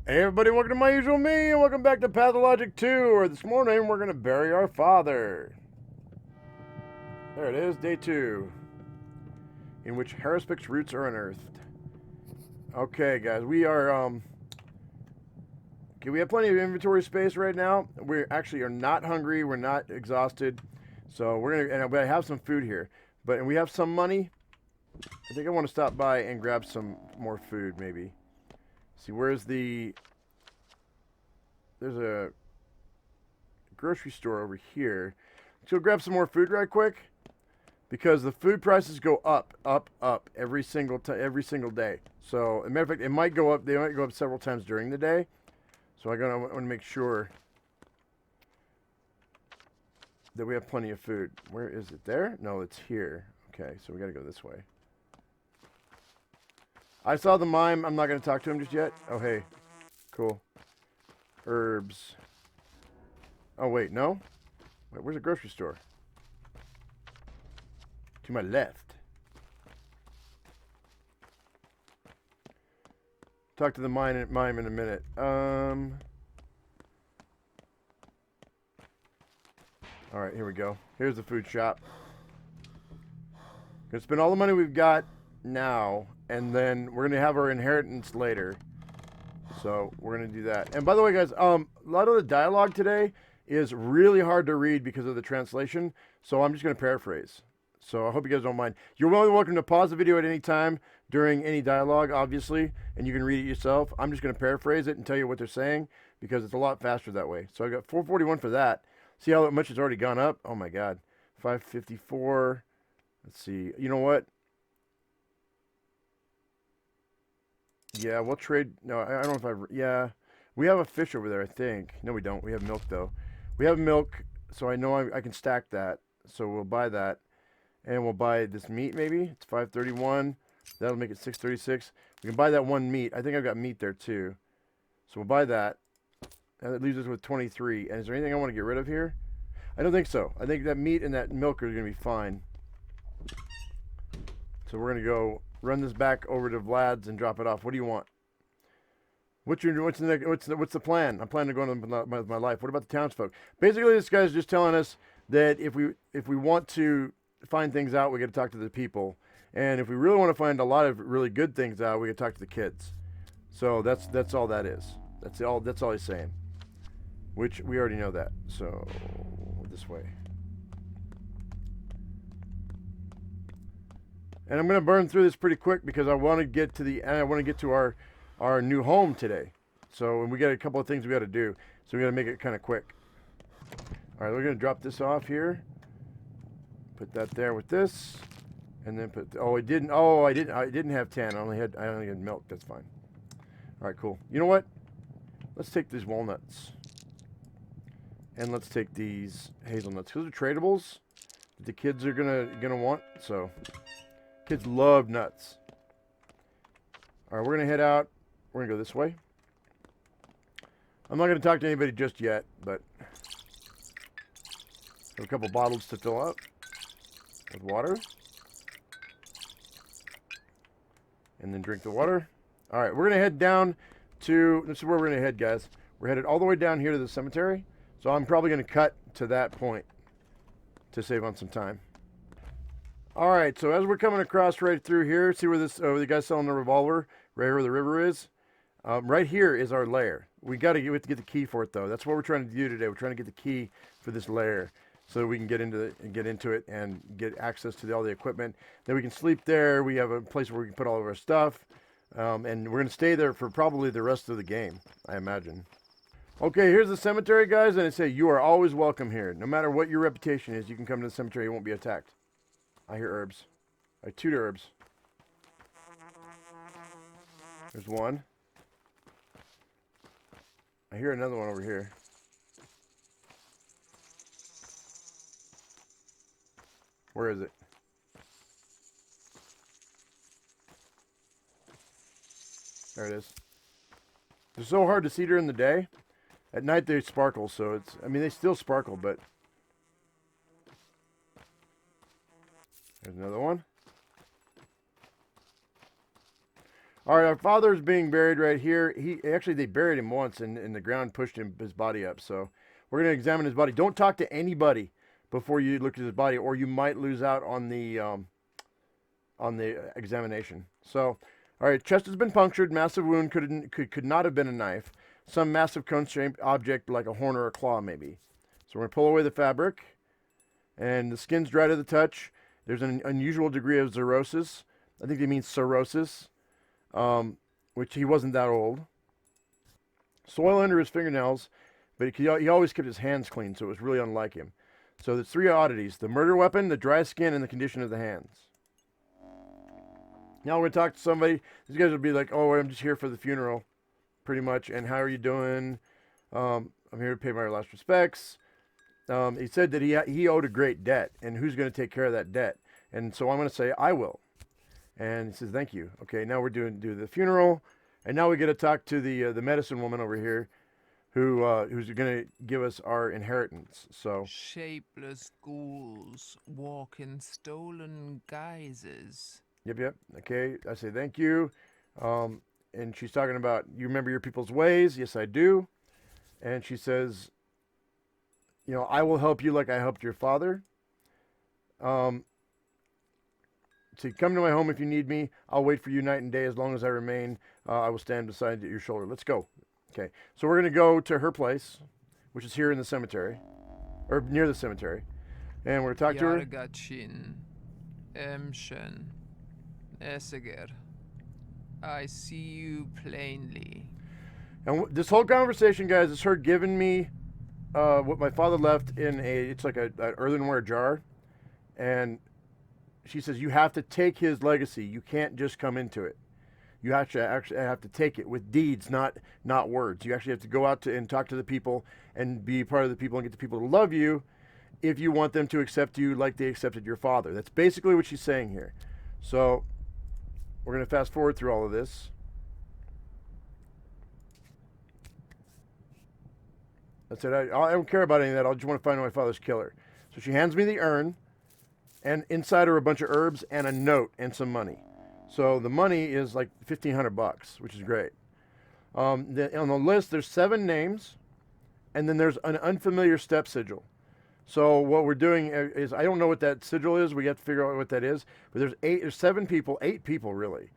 Hey everybody, welcome to my usual me, and welcome back to Pathologic 2, where this morning we're going to bury our father. There it is, day 2, in which Harrispick's roots are unearthed. Okay, guys, we are, okay, we have plenty of inventory space right now. We actually are not hungry, we're not exhausted, so we're going to, and I have some food here, and we have some money. I think I want to stop by and grab some more food, maybe. See, where's there's a grocery store over here. So grab some more food right quick, because the food prices go up every single day. So, as a matter of fact, it might go up. They might go up several times during the day. So I want to make sure that we have plenty of food. Where is it? There? No, it's here. Okay, so we got to go this way. I saw the mime. I'm not going to talk to him just yet. Oh, hey. Cool. Herbs. Oh, wait, no? Wait, where's the grocery store? To my left. Talk to the mime in a minute. Alright, here we go. Here's the food shop. Gonna spend all the money we've got now, and then we're gonna have our inheritance later. So we're gonna do that. And by the way, guys, a lot of the dialogue today is really hard to read because of the translation. So I'm just gonna paraphrase. So I hope you guys don't mind. You're welcome to pause the video at any time during any dialogue, obviously, and you can read it yourself. I'm just gonna paraphrase it and tell you what they're saying because it's a lot faster that way. So I got 441 for that. See how much it's already gone up? Oh my God, 554. Let's see. You know what? Yeah, we'll trade. No, I don't know if yeah, we have a fish over there, I think. No, we don't. We have milk, though. We have milk, so I know I can stack that. So we'll buy that. And we'll buy this meat, maybe. It's 531. That'll make it 636. We can buy that one meat. I think I've got meat there, too. So we'll buy that. And that leaves us with 23. And is there anything I want to get rid of here? I don't think so. I think that meat and that milk are going to be fine. So we're going to go run this back over to Vlad's and drop it off. What do you want? What's the plan? I'm planning to go on with my life. What about the townsfolk? Basically, this guy's just telling us that if we want to find things out, we got to talk to the people, and if we really want to find a lot of really good things out, we got to talk to the kids. So that's all that is. That's all he's saying. Which we already know that. So this way. And I'm going to burn through this pretty quick because I want to get to our new home today. So, and we got a couple of things we got to do. So we got to make it kind of quick. All right, we're going to drop this off here. Put that there with this, and then put. I didn't have 10. I only had milk. That's fine. All right, cool. You know what? Let's take these walnuts, and let's take these hazelnuts. Those are tradables that the kids are gonna want. So. Kids love nuts. All right, we're going to head out. We're going to go this way. I'm not going to talk to anybody just yet, but have a couple bottles to fill up with water. And then drink the water. All right, we're going to head down to, this is where we're going to head, guys. We're headed all the way down here to the cemetery. So I'm probably going to cut to that point to save on some time. All right, so as we're coming across right through here, see where the guy's selling the revolver, right where the river is? Right here is our lair. We have to get the key for it, though. That's what we're trying to do today. We're trying to get the key for this lair so that we can get into it and get access to all the equipment. Then we can sleep there. We have a place where we can put all of our stuff. And we're going to stay there for probably the rest of the game, I imagine. Okay, here's the cemetery, guys, and it says you are always welcome here. No matter what your reputation is, you can come to the cemetery. You won't be attacked. I hear herbs. I toot herbs. There's one. I hear another one over here. Where is it? There it is. They're so hard to see during the day. At night they sparkle, so they still sparkle, but there's another one. All right, our father's being buried right here. They buried him once, and the ground pushed his body up. So we're gonna examine his body. Don't talk to anybody before you look at his body, or you might lose out on the examination. So, all right, chest has been punctured. Massive wound could not have been a knife. Some massive cone-shaped object like a horn or a claw, maybe. So we're gonna pull away the fabric, and the skin's dry to the touch. There's an unusual degree of xerosis. I think they mean cirrhosis, which he wasn't that old. Soil under his fingernails, but he always kept his hands clean, so it was really unlike him. So there's 3 oddities: the murder weapon, the dry skin, and the condition of the hands. Now we're going to talk to somebody. These guys will be like, oh, I'm just here for the funeral, pretty much, and how are you doing? I'm here to pay my last respects. He said that he owed a great debt, and who's going to take care of that debt? And so I'm going to say, I will. And he says, thank you. Okay, now we're do the funeral, and now we get to talk to the medicine woman over here, who's going to give us our inheritance. So shapeless ghouls walk in stolen guises. Yep. Okay, I say thank you. And she's talking about, you remember your people's ways? Yes, I do. And she says, I will help you like I helped your father. So come to my home if you need me. I'll wait for you night and day. As long as I remain, I will stand beside your shoulder. Let's go. Okay, so we're going to go to her place, which is here in the cemetery, or near the cemetery. And we're going to talk to her. Yargachin, Emshen, Eseger, I see you plainly. And this whole conversation, guys, is her giving me what my father left in it's like an earthenware jar. And she says, you have to take his legacy. You can't just come into it. You actually have to take it with deeds, not words. You actually have to go out and talk to the people and be part of the people and get the people to love you if you want them to accept you like they accepted your father. That's basically what she's saying here. So we're going to fast forward through all of this. I said, I don't care about any of that. I just want to find my father's killer. So she hands me the urn, and inside are a bunch of herbs and a note and some money. So the money is like $1,500, which is great. On the list, there's 7 names, and then there's an unfamiliar step sigil. So what we're doing is, I don't know what that sigil is. We have to figure out what that is. But there's 8 people really,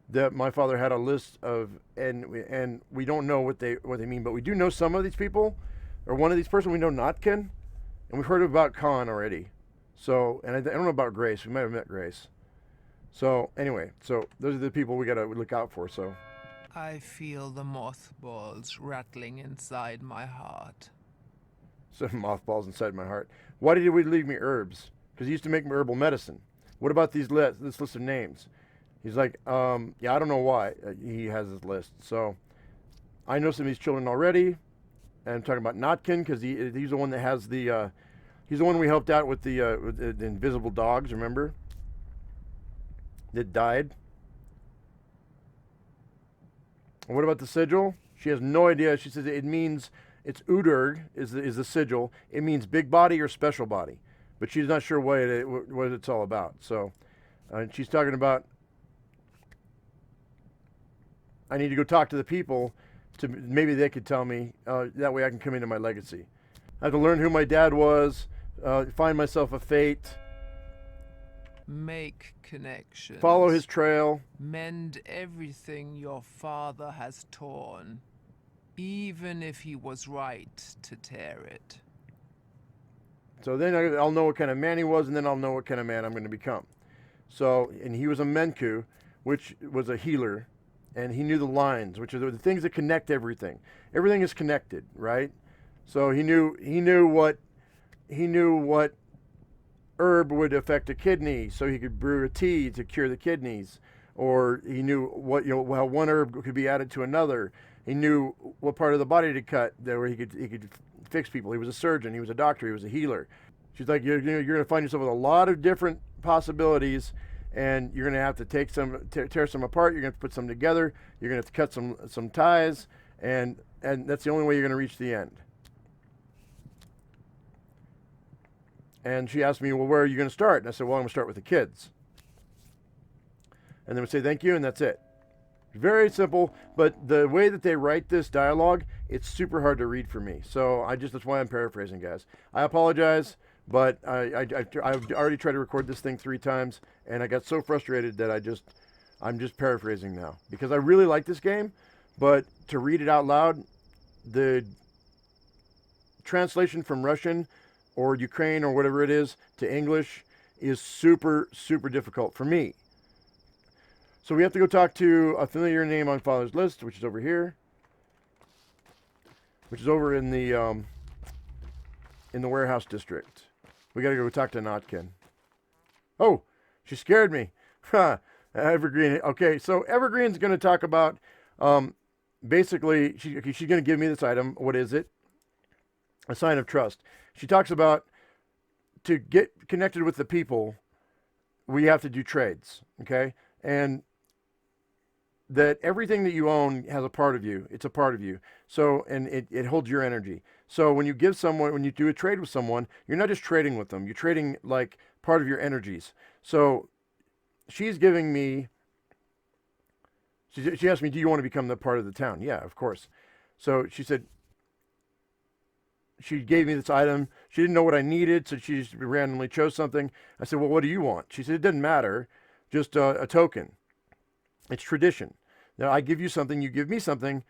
that my father had a list of, and we don't know what they mean. But we do know some of these people, or one of these persons. We know Notkin, and we've heard about Khan already. So, and I don't know about Grace. We might have met Grace. So anyway, so those are the people we got to look out for. So I feel the mothballs rattling inside my heart. Some mothballs inside my heart. Why did we leave me herbs? Because he used to make me herbal medicine. What about this list of names? He's like, yeah, I don't know why he has this list. So I know some of these children already. And I'm talking about Notkin because he's the one that has the, he's the one we helped out with the invisible dogs, remember? That died. And what about the sigil? She has no idea. She says it means, it's Udurg is the sigil. It means big body or special body. But she's not sure what it's all about. So she's talking about, I need to go talk to the people to maybe they could tell me, that way I can come into my legacy. I have to learn who my dad was, find myself a fate, make connections, follow his trail, mend everything your father has torn, even if he was right to tear it. So then I'll know what kind of man he was, and then I'll know what kind of man I'm going to become. So, and he was a Menku, which was a healer, and he knew the lines, which are the things that connect everything. Everything is connected, right? So he knew what herb would affect a kidney, so he could brew a tea to cure the kidneys, or he knew how one herb could be added to another. He knew what part of the body to cut, where he could fix people. He was a surgeon, he was a doctor, he was a healer. She's like, you're going to find yourself with a lot of different possibilities, and you're going to have to take some, tear some apart. You're going to have to put some together. You're going to have to cut some ties, and that's the only way you're going to reach the end. And she asked me, well, where are you going to start? And I said, well, I'm going to start with the kids. And then we say thank you, and that's it. Very simple, but the way that they write this dialogue, it's super hard to read for me. So that's why I'm paraphrasing, guys. I apologize, but I've already tried to record this thing 3 times, and I got so frustrated that I'm just paraphrasing now because I really like this game, but to read it out loud, the translation from Russian or Ukraine or whatever it is to English is super, super difficult for me. So we have to go talk to a familiar name on Father's list, which is over here, which is over in the warehouse district. We got to go talk to Notkin. Oh, she scared me. Evergreen. Okay, so Evergreen's going to talk about, basically, she's going to give me this item. What is it? A sign of trust. She talks about to get connected with the people, we have to do trades, okay? And that everything that you own has a part of you. It's a part of you. So, and it holds your energy. So when you do a trade with someone, you're not just trading with them. You're trading like part of your energies. So she's giving me, she asked me, do you want to become the part of the town? Yeah, of course. So she said, she gave me this item. She didn't know what I needed, so she just randomly chose something. I said, well, what do you want? She said, it doesn't matter, just a token. It's tradition. Now, I give you something, you give me something,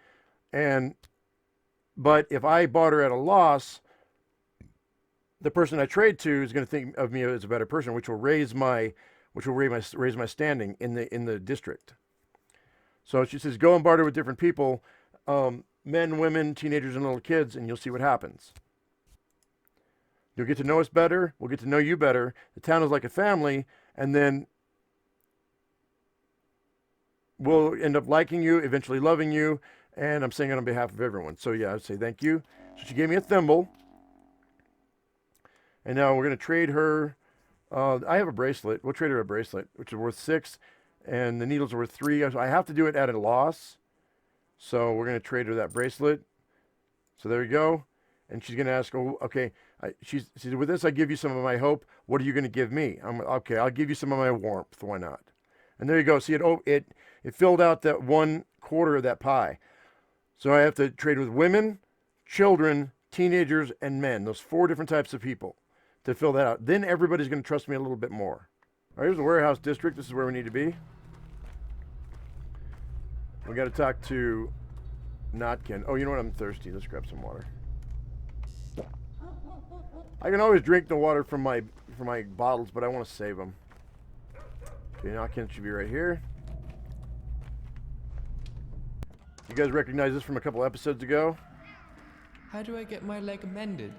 but if I bought her at a loss, the person I trade to is going to think of me as a better person, which will raise my standing in the district. So she says, go and barter with different people, men, women, teenagers, and little kids, and you'll see what happens. You'll get to know us better. We'll get to know you better. The town is like a family, and then we'll end up liking you, eventually loving you, and I'm saying it on behalf of everyone. So yeah, I'd say thank you. So she gave me a thimble, and now we're going to trade her. I have a bracelet. We'll trade her a bracelet, which is worth 6, and the needles are worth 3. So I have to do it at a loss. So we're going to trade her that bracelet. So there we go. And she's going to ask, oh, okay, she said, with this, I give you some of my hope. What are you going to give me? Okay, I'll give you some of my warmth. Why not? And there you go. See, it filled out that 1/4 of that pie. So I have to trade with women, children, teenagers, and men. Those 4 different types of people to fill that out. Then everybody's going to trust me a little bit more. All right, here's the warehouse district. This is where we need to be. We got to talk to Notkin. Oh, you know what? I'm thirsty. Let's grab some water. I can always drink the water from my bottles, but I want to save them. Okay, Notkin should be right here. You guys recognize this from a couple episodes ago? How do I get my leg mended?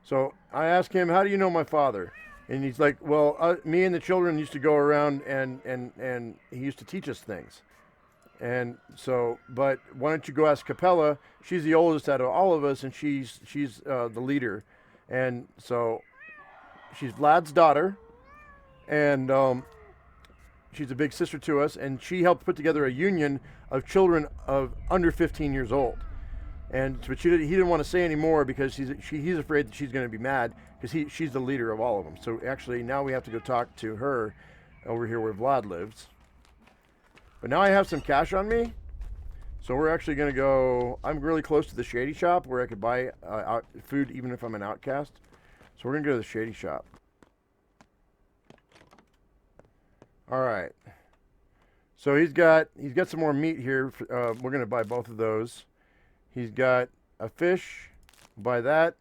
So I asked him, how do you know my father? And he's like, well, me and the children used to go around and he used to teach us things. And so, but why don't you go ask Capella? She's the oldest out of all of us, and she's the leader. And so she's Vlad's daughter, and she's a big sister to us, and she helped put together a union of children of under 15 years old. But he didn't want to say any more because he's afraid that she's going to be mad because she's the leader of all of them. So actually now we have to go talk to her over here where Vlad lives. But now I have some cash on me, so we're actually going to go. I'm really close to the Shady Shop where I could buy food even if I'm an outcast. So we're going to go to the Shady Shop. All right. So he's got some more meat here. We're going to buy both of those. He's got a fish. I'll buy that.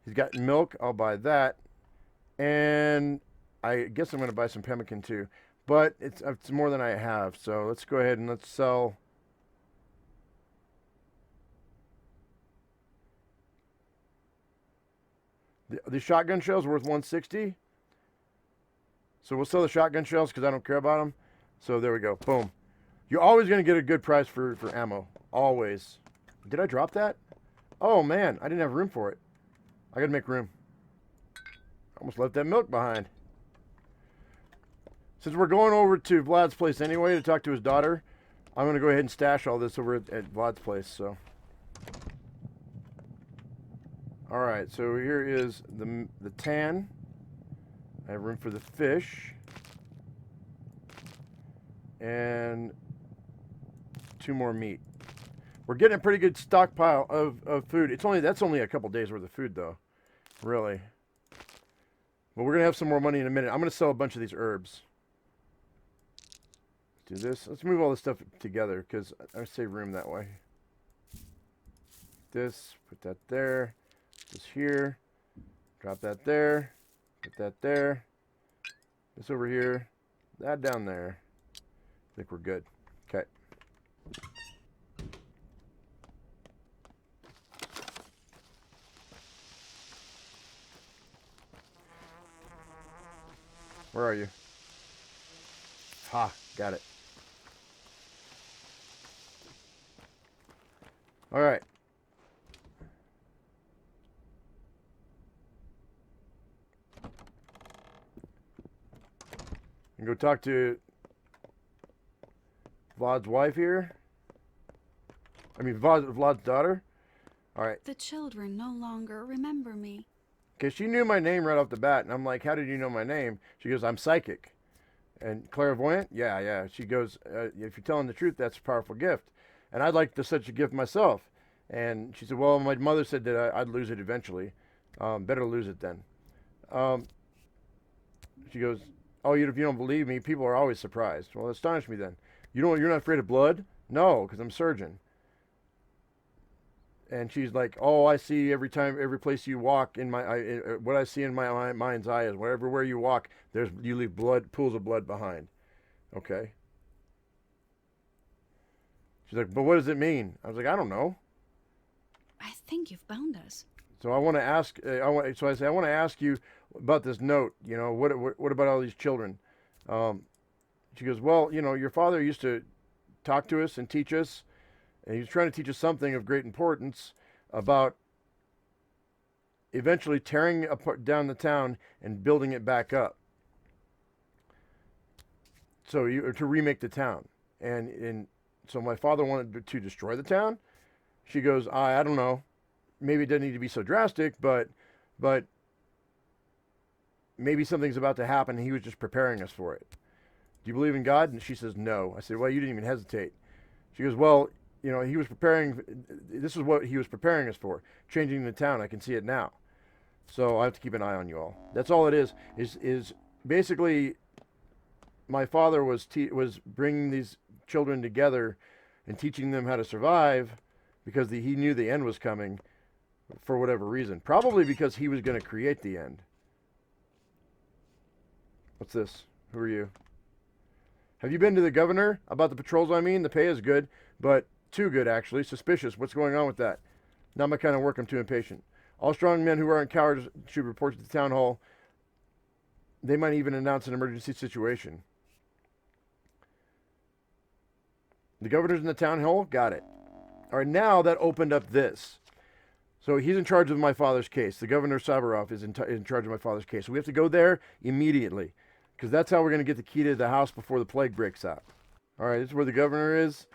He's got milk. I'll buy that. And I guess I'm going to buy some pemmican too. But it's more than I have. So let's go ahead and let's sell. The shotgun shells worth 160. So we'll sell the shotgun shells because I don't care about them. So there we go. Boom. You're always going to get a good price for ammo. Always. Did I drop that? Oh, man. I didn't have room for it. I got to make room. Almost left that milk behind. Since we're going over to Vlad's place anyway to talk to his daughter, I'm going to go ahead and stash all this over at Vlad's place. So, all right. So here is the tan. I have room for the fish. And 2 more meat. We're getting a pretty good stockpile of food. That's only a couple days worth of food though, really. But we're gonna have some more money in a minute. I'm gonna sell a bunch of these herbs. Let's do this. Let's move all this stuff together because I save room that way. This, put that there. This here. Drop that there. Put that there. This over here. That down there. I think we're good. Okay. Where are you? Ha, got it. All right. And go talk to Vlad's wife here. I mean, Vlad's daughter. All right. The children no longer remember me. Okay, she knew my name right off the bat, and I'm like, how did you know my name? She goes, I'm psychic. And clairvoyant? Yeah. She goes, if you're telling the truth, that's a powerful gift. And I'd like such a gift myself. And she said, well, my mother said that I'd lose it eventually. Better lose it then. She goes, oh, if you don't believe me, people are always surprised. Well, astonish me then. You're not afraid of blood? No, because I'm a surgeon. And she's like, oh, I see every place you walk what I see in my mind's eye is where you walk, you leave pools of blood behind. Okay. She's like, but what does it mean? I was like, I don't know. I think you've bound us. So I want to ask. So I say, I want to ask you about this note. What about all these children? She goes, well, your father used to talk to us and teach us. And he was trying to teach us something of great importance about eventually tearing down the town and building it back up. So to remake the town. And so my father wanted to destroy the town. She goes, I don't know. Maybe it doesn't need to be so drastic, but maybe something's about to happen. And he was just preparing us for it. Do you believe in God? And she says, no. I said, well, you didn't even hesitate. She goes, well, he was preparing, this is what he was preparing us for, changing the town. I can see it now. So I have to keep an eye on you all. That's all it is basically my father was bringing these children together and teaching them how to survive because he knew the end was coming for whatever reason. Probably because he was going to create the end. What's this? Who are you? Have you been to the governor about the patrols? I mean, the pay is good, but too good, actually. Suspicious. What's going on with that? Not my kind of work. I'm too impatient. All strong men who aren't cowards should report to the town hall. They might even announce an emergency situation. The governor's in the town hall? Got it. All right, now that opened up this. So he's in charge of my father's case. The governor Savarov is in charge of my father's case. So we have to go there immediately because that's how we're going to get the key to the house before the plague breaks out. All right, this is where the governor is.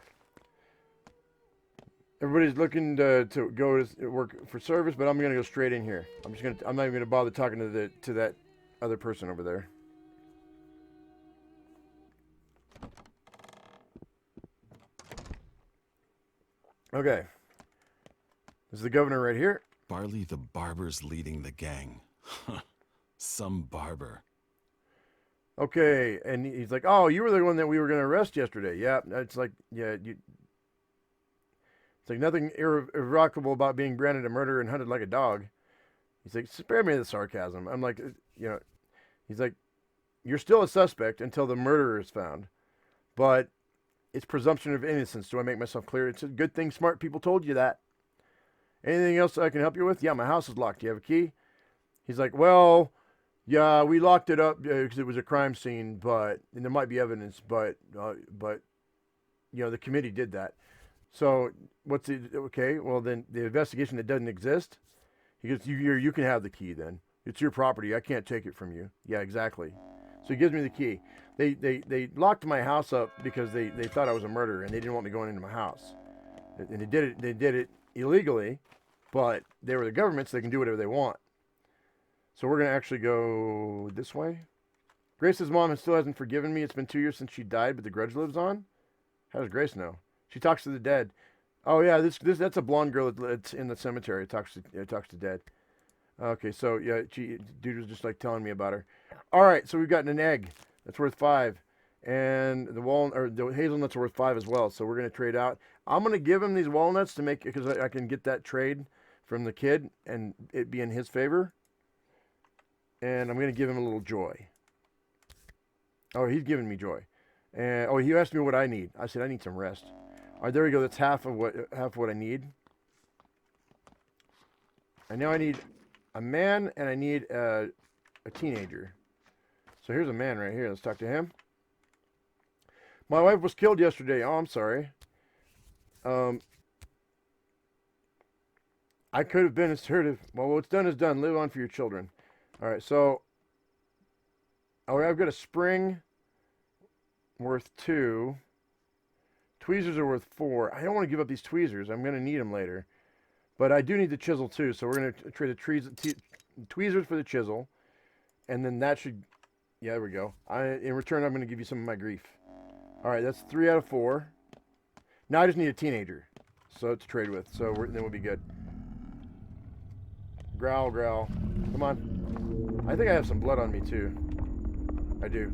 Everybody's looking to go to work for service, but I'm gonna go straight in here. I'm not even gonna bother talking to that other person over there. Okay. This is the governor right here. Barley the barber's leading the gang. Some barber. Okay, and he's like, oh, you were the one that we were gonna arrest yesterday. Yeah, it's like, yeah, it's like nothing irrevocable about being branded a murderer and hunted like a dog. He's like, spare me the sarcasm. I'm like, he's like, you're still a suspect until the murderer is found. But it's presumption of innocence. Do I make myself clear? It's a good thing smart people told you that. Anything else I can help you with? Yeah, my house is locked. Do you have a key? He's like, well, yeah, we locked it up because it was a crime scene, and there might be evidence, but the committee did that. So okay, well then the investigation that doesn't exist, he goes, you can have the key then. It's your property. I can't take it from you. Yeah, exactly. So he gives me the key. They locked my house up because they thought I was a murderer and they didn't want me going into my house. And they did it illegally, but they were the government, so they can do whatever they want. So we're going to actually go this way. Grace's mom still hasn't forgiven me. It's been 2 years since she died, but the grudge lives on. How does Grace know? She talks to the dead. Oh yeah, that's a blonde girl that's in the cemetery. It talks to dead. Okay, so yeah, dude was just like telling me about her. All right, so we've gotten an egg that's worth 5, and the hazelnuts are worth 5 as well. So we're gonna trade out. I'm gonna give him these walnuts to make because I can get that trade from the kid and it be in his favor. And I'm gonna give him a little joy. Oh, he's giving me joy. And oh, he asked me what I need. I said I need some rest. All right, there we go. That's half of what I need. And now I need a man and I need a teenager. So here's a man right here. Let's talk to him. My wife was killed yesterday. Oh, I'm sorry. I could have been assertive. Well, what's done is done. Live on for your children. All right, so I've got a spring worth 2. Tweezers are worth 4. I don't want to give up these tweezers. I'm going to need them later. But I do need the chisel too, so we're going to trade the tweezers for the chisel. And then that should... Yeah, there we go. In return, I'm going to give you some of my grief. All right, that's 3 out of 4. Now I just need a teenager. So to trade with. So then we'll be good. Growl, growl. Come on. I think I have some blood on me too. I do.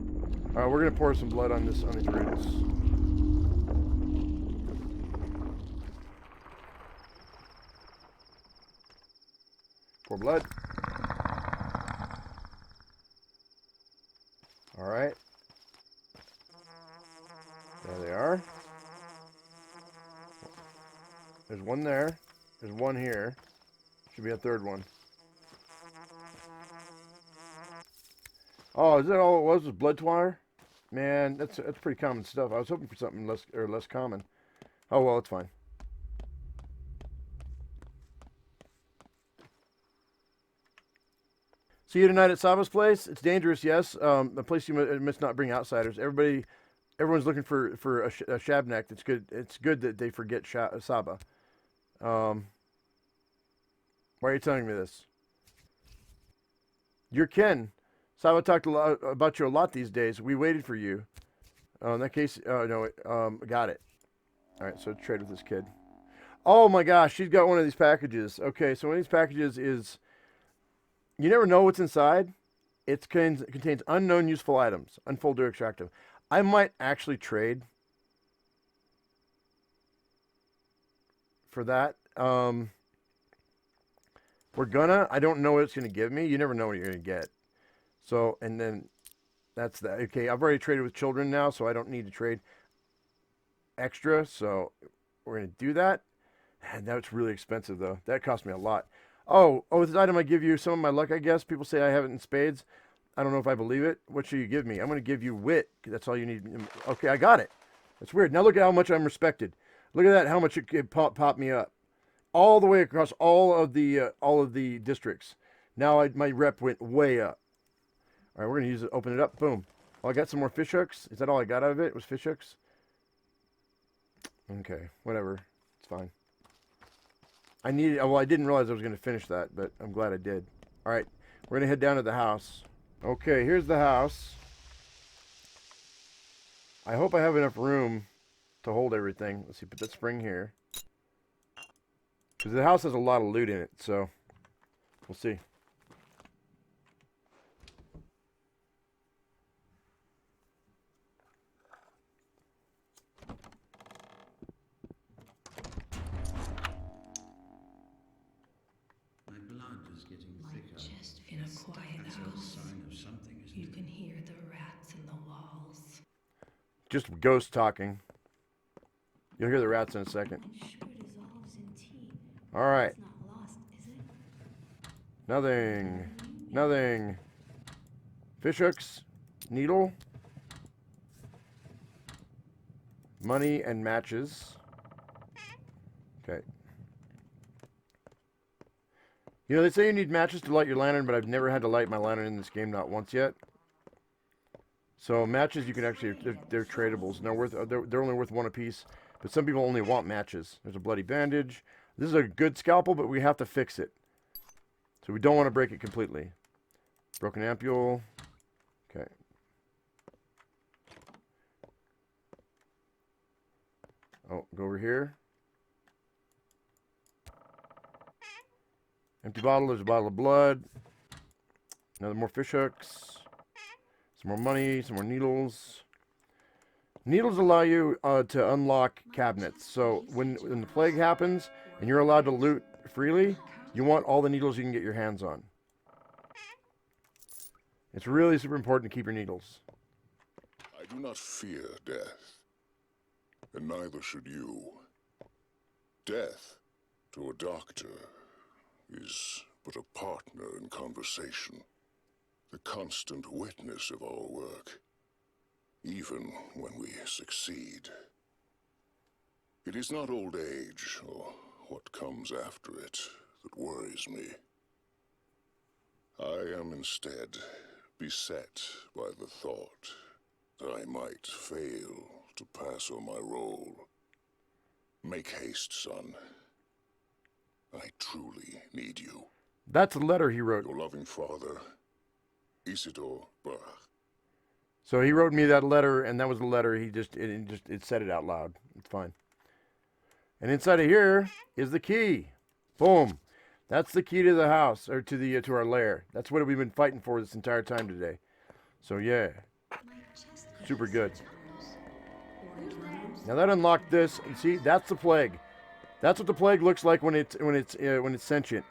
All right, we're going to pour some blood on these roots. Pour blood. All right. There they are. There's one there. There's one here. Should be a third one. Oh, is that all it was blood twire? Man, that's pretty common stuff. I was hoping for something less common. Oh well, it's fine. See you tonight at Saba's place. It's dangerous, yes. A place you must not bring outsiders. Everyone's looking for a shabnak. It's good. It's good that they forget Saba. Why are you telling me this? You're Ken. Saba talked a lot about you a lot these days. We waited for you. In that case, no, got it. All right, so trade with this kid. Oh my gosh, she's got one of these packages. Okay, so one of these packages is. You never know what's inside. It contains unknown useful items. Unfold or extractive. I might actually trade for that. I don't know what it's going to give me. You never know what you're going to get. So, and then that's that. Okay, I've already traded with children now, so I don't need to trade extra. So we're going to do that. And that's really expensive, though. That cost me a lot. Oh, this item I give you some of my luck, I guess. People say I have it in spades. I don't know if I believe it. What should you give me? I'm going to give you wit. That's all you need. Okay, I got it. That's weird. Now look at how much I'm respected. Look at that, how much it popped me up. All the way across all of the districts. Now my rep went way up. All right, we're going to open it up. Boom. Oh, I got some more fish hooks. Is that all I got out of it? It was fish hooks? Okay, whatever. It's fine. I didn't realize I was going to finish that, but I'm glad I did. All right, we're going to head down to the house. Okay, here's the house. I hope I have enough room to hold everything. Let's see, put that spring here. Because the house has a lot of loot in it, so we'll see. In a quiet house, you can hear the rats in the walls. Just ghost talking. You'll hear the rats in a second. I'm sure dissolves in tea. All right. It's not lost, is it? Nothing. Nothing. Fish hooks. Needle. Money and matches. Okay. You know, they say you need matches to light your lantern, but I've never had to light my lantern in this game, not once yet. So matches, you can actually, they're tradables. And they're only worth 1 apiece. But some people only want matches. There's a bloody bandage. This is a good scalpel, but we have to fix it. So we don't want to break it completely. Broken ampule. Okay. Oh, go over here. Empty bottle. There's a bottle of blood. Another more fish hooks. Some more money. Some more needles. Needles allow you to unlock cabinets. So when the plague happens and you're allowed to loot freely, you want all the needles you can get your hands on. It's really super important to keep your needles. I do not fear death, and neither should you. Death, to a doctor, is but a partner in conversation, the constant witness of our work, even when we succeed. It is not old age, or what comes after it, that worries me. I am instead beset by the thought that I might fail to pass on my role. Make haste, son. I truly need you. That's a letter he wrote. Your loving father, Isidore Bach. So he wrote me that letter, and that was the letter. It said it out loud. It's fine. And inside of here is the key. Boom. That's the key to the house, or to our lair. That's what we've been fighting for this entire time today. So yeah, super good. Now that unlocked this. And see, that's the plague. That's what the plague looks like when it's sentient,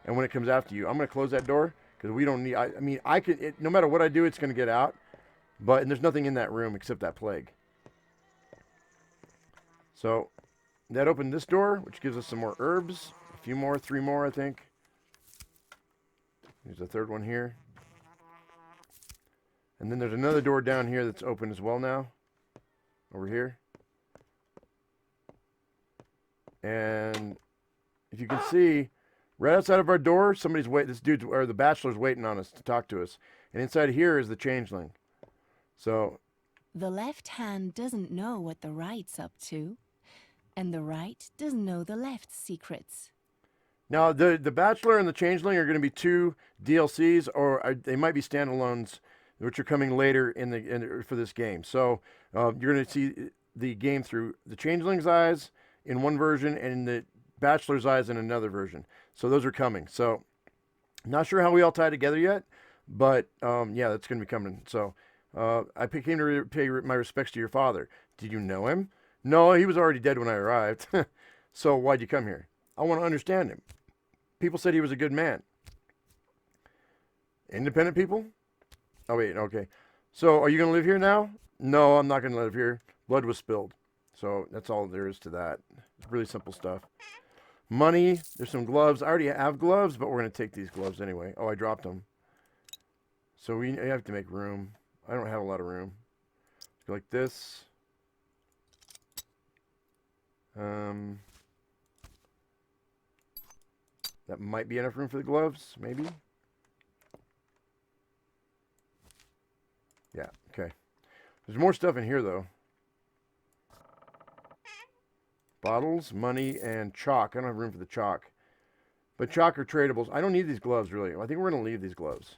and when it comes after you. I'm gonna close that door because we don't need. I mean, I could. No matter what I do, it's gonna get out. And there's nothing in that room except that plague. So that opened this door, which gives us some more herbs. A few more, 3 more, I think. There's a third one here. And then there's another door down here that's open as well now. Over here. And if you can see, right outside of our door, the bachelor's waiting on us to talk to us. And inside here is the changeling. So the left hand doesn't know what the right's up to, and the right doesn't know the left's secrets. now the bachelor and the changeling are going to be 2 DLCs, or they might be standalones, which are coming later for this game. So you're going to see the game through the changeling's eyes in one version and the bachelor's eyes in another version. So those are coming. So not sure how we all tie together yet, but yeah, that's going to be coming. So I came to pay my respects to your father. Did you know him? No, he was already dead when I arrived. So why'd you come here? I want to understand him. People said he was a good man. Independent people? Oh, wait, okay. So are you going to live here now? No, I'm not going to live here. Blood was spilled. So that's all there is to that. It's really simple stuff. Money. There's some gloves. I already have gloves, but we're going to take these gloves anyway. Oh, I dropped them. So we have to make room. I don't have a lot of room. Go like this. That might be enough room for the gloves, maybe. Yeah, okay. There's more stuff in here, though. Bottles, money, and chalk. I don't have room for the chalk. But chalk are tradables. I don't need these gloves, really. I think we're going to leave these gloves.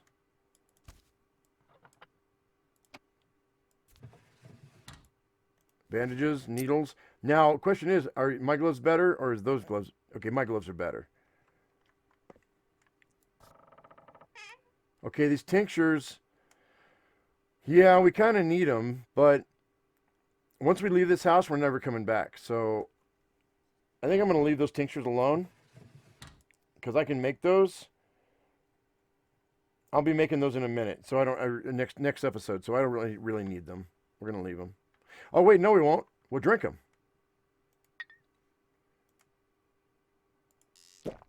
Bandages, needles. Now, question is, are my gloves better, or is those gloves? Okay, my gloves are better. Okay, these tinctures. Yeah, we kind of need them, but once we leave this house, we're never coming back. So I think I'm going to leave those tinctures alone because I can make those. I'll be making those in a minute. So I don't next episode. So I don't really need them. We're going to leave them. Oh wait, no, we won't. We'll drink them.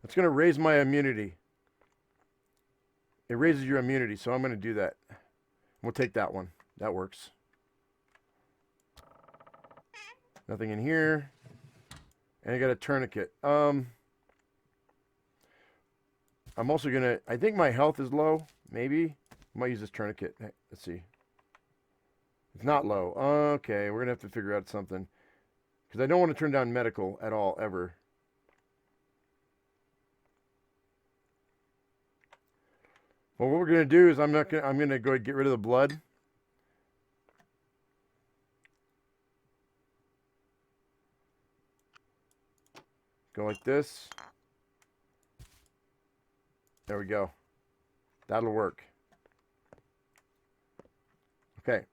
It's going to raise my immunity. It raises your immunity, so I'm going to do that. We'll take that one. That works. Nothing in here. And I got a tourniquet. I'm also going to... I think my health is low. Maybe. I might use this tourniquet. Let's see. It's not low. Okay, we're going to have to figure out something. Because I don't want to turn down medical at all, ever. Well, what we're going to do is I'm going to go get rid of the blood. Go like this. There we go. That'll work. Okay.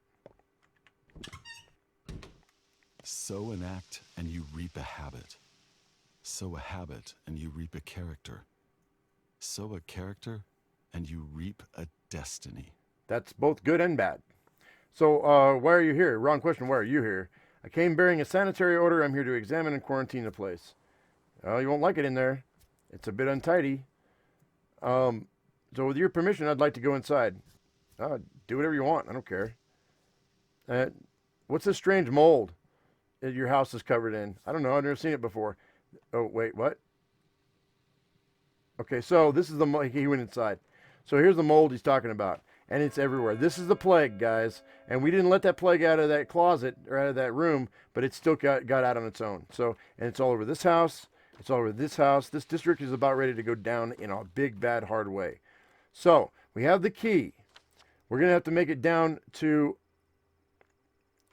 Sow an act and you reap a habit. Sow a habit and you reap a character. Sow a character and you reap a destiny. That's both good and bad. So, why are you here? Wrong question. Why are you here? I came bearing a sanitary order. I'm here to examine and quarantine the place. Oh, you won't like it in there. It's a bit untidy. So with your permission, I'd like to go inside. Do whatever you want. I don't care. What's this strange mold that your house is covered in? I don't know. I've never seen it before. Oh, wait, what? Okay, so this is the mold. He went inside. So here's the mold he's talking about. And it's everywhere. This is the plague, guys. And we didn't let that plague out of that closet or out of that room, but it still got out on its own. So, and it's all over this house. It's all over this house. This district is about ready to go down in a big, bad, hard way. So, we have the key. We're going to have to make it down to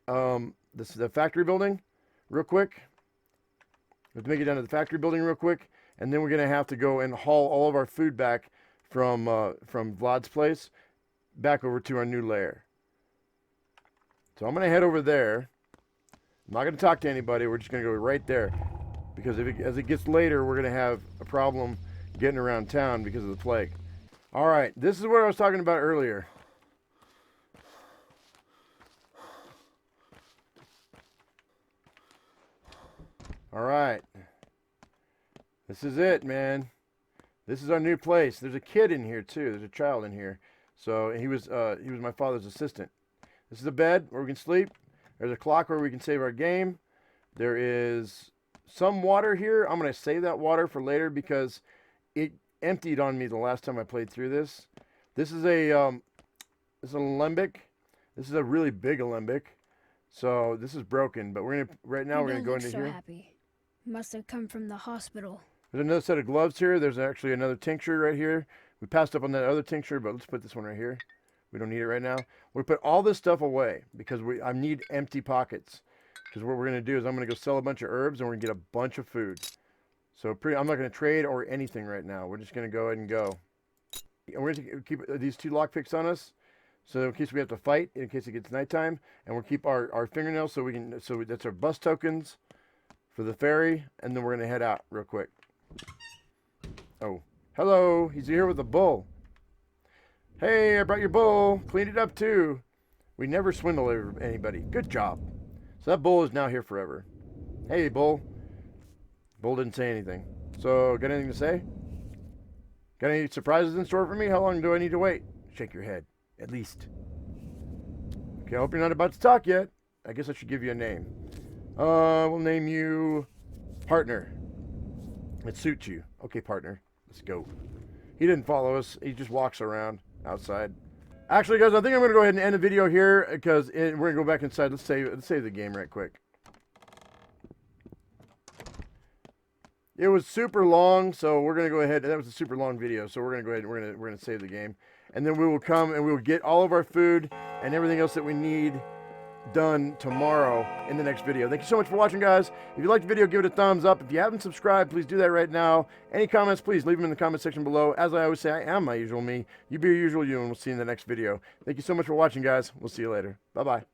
the factory building real quick. We have to make it down to the factory building real quick. And then we're going to have to go and haul all of our food back from Vlad's place back over to our new lair. So I'm going to head over there. I'm not going to talk to anybody. We're just going to go right there. Because as it gets later, we're going to have a problem getting around town because of the plague. All right, this is what I was talking about earlier. All right. This is it, man. This is our new place. There's a kid in here too. There's a child in here. So he was my father's assistant. This is a bed where we can sleep. There's a clock where we can save our game. There is some water here. I'm going to save that water for later because it emptied on me the last time I played through this. This is an alembic. This is a really big alembic. So this is broken, but we're going to go into here. Happy. Must have come from the hospital. There's another set of gloves here. There's actually another tincture right here. We passed up on that other tincture, but let's put this one right here. We don't need it right now. We put all this stuff away because I need empty pockets. Because what we're going to do is I'm going to go sell a bunch of herbs and we're going to get a bunch of food. So I'm not going to trade or anything right now. We're just going to go ahead and go. And we're going to keep these 2 lockpicks on us. So in case we have to fight, in case it gets nighttime. And we'll keep our fingernails so that's our bus tokens for the ferry. And then we're going to head out real quick. Oh, hello. He's here with a bull. Hey, I brought your bull. Cleaned it up too. We never swindle anybody. Good job. So that bull is now here forever. Hey, bull. Bull didn't say anything. So, got anything to say? Got any surprises in store for me? How long do I need to wait? Shake your head. At least. Okay, I hope you're not about to talk yet. I guess I should give you a name. We'll name you Partner. It suits you. Okay, partner. Let's go. He didn't follow us. He just walks around outside. Actually, guys, I think I'm going to go ahead and end the video here because we're going to go back inside. Let's save the game right quick. It was super long, so we're going to go ahead. That was a super long video, so we're going to go ahead and we're going to save the game. And then we will come and we will get all of our food and everything else that we need done tomorrow in the next video. Thank you so much for watching, guys. If you liked the video, give it a thumbs up. If you haven't subscribed, please do that right now. Any comments, please leave them in the comment section below. As I always say, I am my usual me. You be your usual you, and we'll see you in the next video. Thank you so much for watching, guys. We'll see you later. Bye-bye.